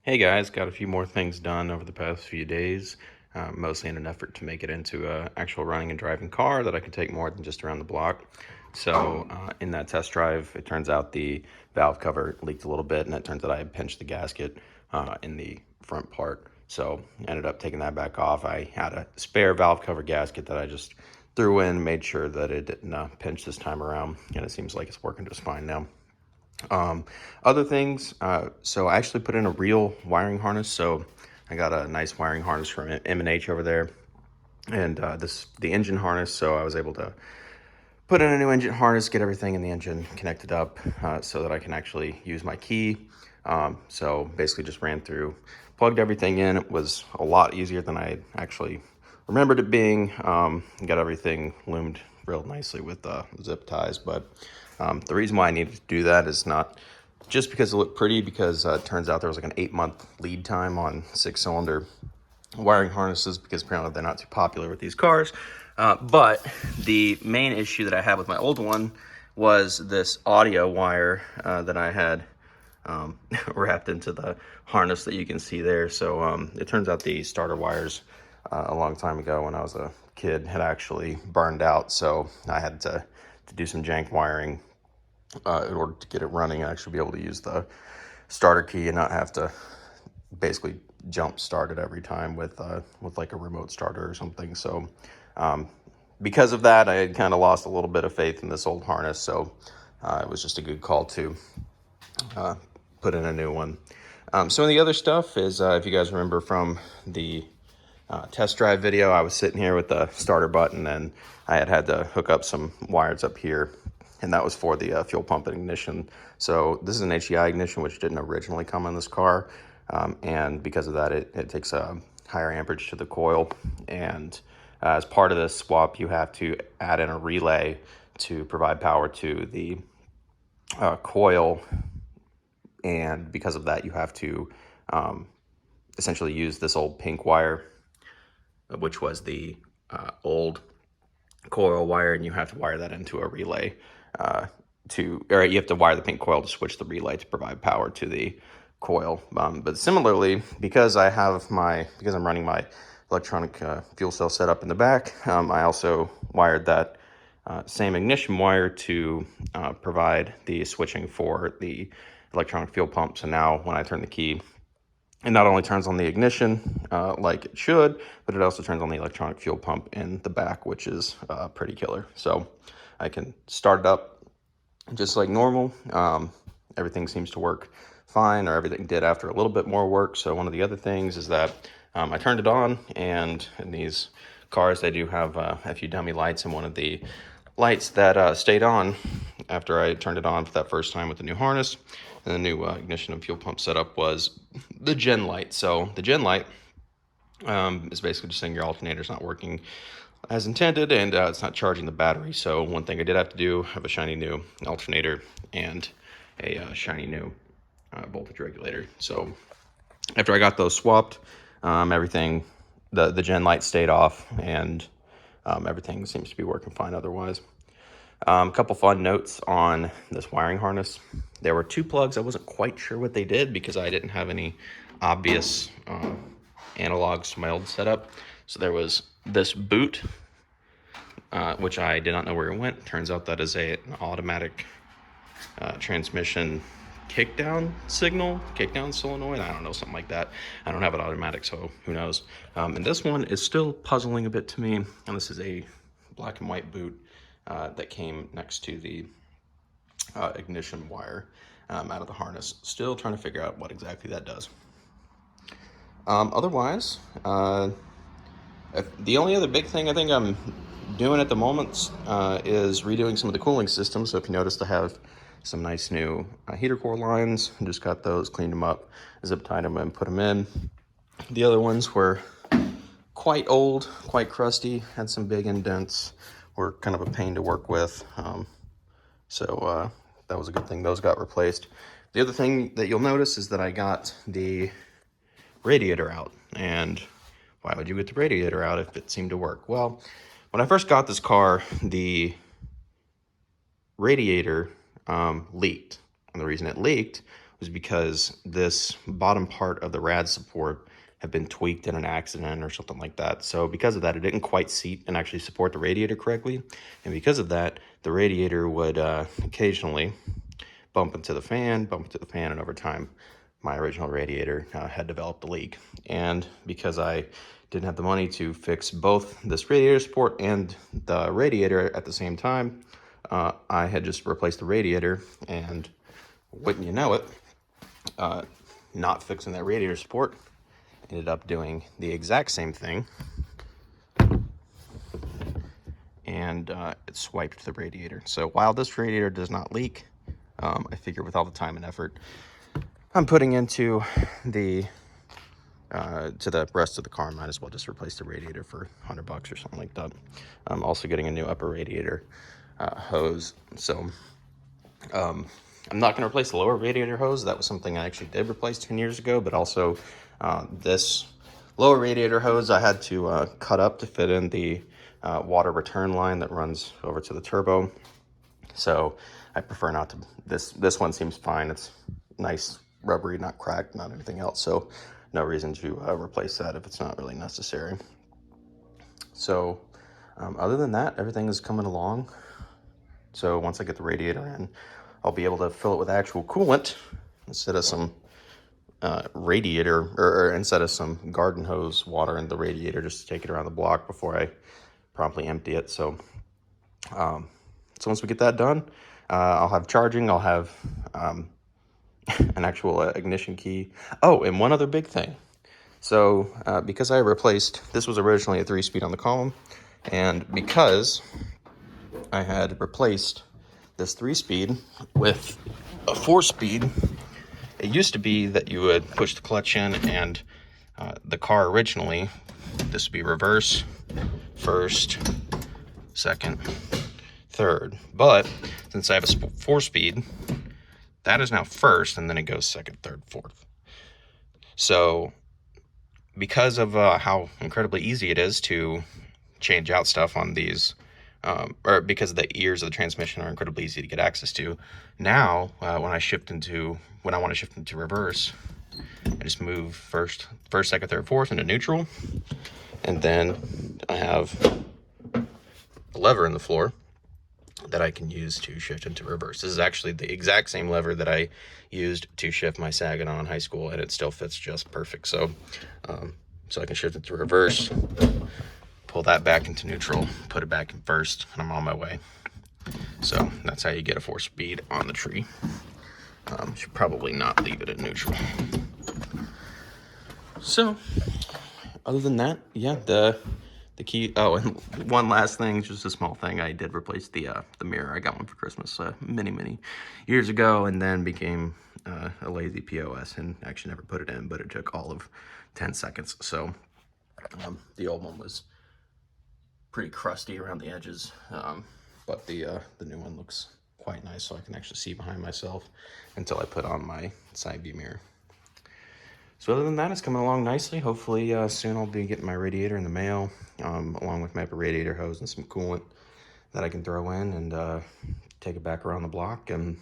Hey guys, got a few more things done over the past few days, mostly in an effort to make it into a actual running and driving car that I can take more than just around the block. So in that test drive, it turns out the valve cover leaked a little bit, and it turns out I had pinched the gasket in the front part. So ended up taking that back off. I had a spare valve cover gasket that I just threw in, made sure that it didn't pinch this time around, and it seems like it's working just fine now. Other things, so I actually put in a real wiring harness. So I got a nice wiring harness from M&H over there, and the engine harness. So I was able to put in a new engine harness, get everything in the engine connected up, so that I can actually use my key. So basically just ran through, plugged everything in. It was a lot easier than I actually remembered it being. Got everything loomed real nicely with zip ties, but the reason why I needed to do that is not just because it looked pretty, because it turns out there was like an 8-month lead time on 6-cylinder wiring harnesses, because apparently they're not too popular with these cars. But the main issue that I had with my old one was this audio wire that I had wrapped into the harness that you can see there. So it turns out the starter wires a long time ago when I was a kid had actually burned out. So I had to do some jank wiring in order to get it running and actually be able to use the starter key and not have to basically jump start it every time with like a remote starter or something. So because of that, I had kind of lost a little bit of faith in this old harness. So it was just a good call to put in a new one. Some of the other stuff is, if you guys remember from the test drive video, I was sitting here with the starter button, and I had to hook up some wires up here, and that was for the fuel pump and ignition. So this is an HEI ignition, which didn't originally come in this car, and because of that, it takes a higher amperage to the coil, and as part of this swap, you have to add in a relay to provide power to the coil, and because of that, you have to essentially use this old pink wire, which was the old coil wire, and you have to wire that into a relay or you have to wire the pink coil to switch the relay to provide power to the coil. But similarly, because I'm running my electronic fuel cell setup in the back, I also wired that same ignition wire to provide the switching for the electronic fuel pump. So now when I turn the key, it not only turns on the ignition like it should, but it also turns on the electronic fuel pump in the back, which is pretty killer. So I can start it up just like normal. Everything seems to work fine, or everything did after a little bit more work. So one of the other things is that I turned it on, and in these cars, they do have a few dummy lights, and one of the lights that stayed on after I turned it on for that first time with the new harness and the new ignition and fuel pump setup was the gen light. So the gen light is basically just saying your alternator's not working as intended, and it's not charging the battery. So one thing I did have to do, have a shiny new alternator and a shiny new voltage regulator. So after I got those swapped, everything, the gen light stayed off, and everything seems to be working fine otherwise. A couple fun notes on this wiring harness. There were 2 plugs. I wasn't quite sure what they did because I didn't have any obvious analogs to my old setup. So there was this boot, which I did not know where it went. Turns out that is an automatic transmission kickdown solenoid. I don't know, something like that. I don't have it automatic, so who knows. And this one is still puzzling a bit to me. And this is a black and white boot that came next to the ignition wire out of the harness. Still trying to figure out what exactly that does. Otherwise, the only other big thing I think I'm doing at the moment is redoing some of the cooling systems. So if you noticed, I have some nice new heater core lines. Just got those, cleaned them up, zip tied them, and put them in. The other ones were quite old, quite crusty, had some big indents, were kind of a pain to work with. So that was a good thing. Those got replaced. The other thing that you'll notice is that I got the radiator out. And why would you get the radiator out if it seemed to work? Well, when I first got this car, the radiator leaked. And the reason it leaked was because this bottom part of the rad support had been tweaked in an accident or something like that. So because of that, it didn't quite seat and actually support the radiator correctly. And because of that, the radiator would occasionally bump into the fan, and over time, my original radiator had developed a leak. And because I didn't have the money to fix both this radiator support and the radiator at the same time, I had just replaced the radiator, and wouldn't you know it, not fixing that radiator support ended up doing the exact same thing, and it swiped the radiator. So while this radiator does not leak, I figure with all the time and effort I'm putting into the to the rest of the car, might as well just replace the radiator for $100 or something like that. I'm also getting a new upper radiator hose. So I'm not going to replace the lower radiator hose. That was something I actually did replace 10 years ago, but also this lower radiator hose I had to cut up to fit in the water return line that runs over to the turbo. So I prefer not to. This one seems fine. It's nice, rubbery, not cracked, not anything else. So no reason to replace that if it's not really necessary. So other than that, everything is coming along. So once I get the radiator in, I'll be able to fill it with actual coolant instead of some radiator, or instead of some garden hose water in the radiator, just to take it around the block before I promptly empty it. So once we get that done, I'll have charging, I'll have an actual ignition key. Oh, and one other big thing. So because I replaced, this was originally a 3-speed on the column, and because I had replaced this 3-speed with a 4-speed, it used to be that you would push the clutch in, and the car originally, this would be reverse, first, second, third. But since I have a 4-speed, that is now first, and then it goes second, third, fourth. So because of how incredibly easy it is to change out stuff on these, or because the ears of the transmission are incredibly easy to get access to, now when I want to shift into reverse, I just move first, second, third, fourth into neutral, and then I have a lever in the floor that I can use to shift into reverse. This is actually the exact same lever that I used to shift my Saginaw in high school, and it still fits just perfect. So I can shift into reverse, pull that back into neutral, put it back in first, and I'm on my way. So that's how you get a 4-speed on the tree. Should probably not leave it at neutral. So other than that, yeah, the key. Oh, and one last thing, just a small thing. I did replace the mirror. I got one for Christmas many years ago, and then became a lazy POS and actually never put it in, but it took all of 10 seconds. So the old one was pretty crusty around the edges, but the new one looks quite nice, so I can actually see behind myself until I put on my side view mirror. So other than that, it's coming along nicely. Hopefully soon I'll be getting my radiator in the mail, along with my radiator hose and some coolant that I can throw in and take it back around the block and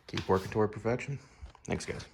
keep working toward perfection. Thanks, guys.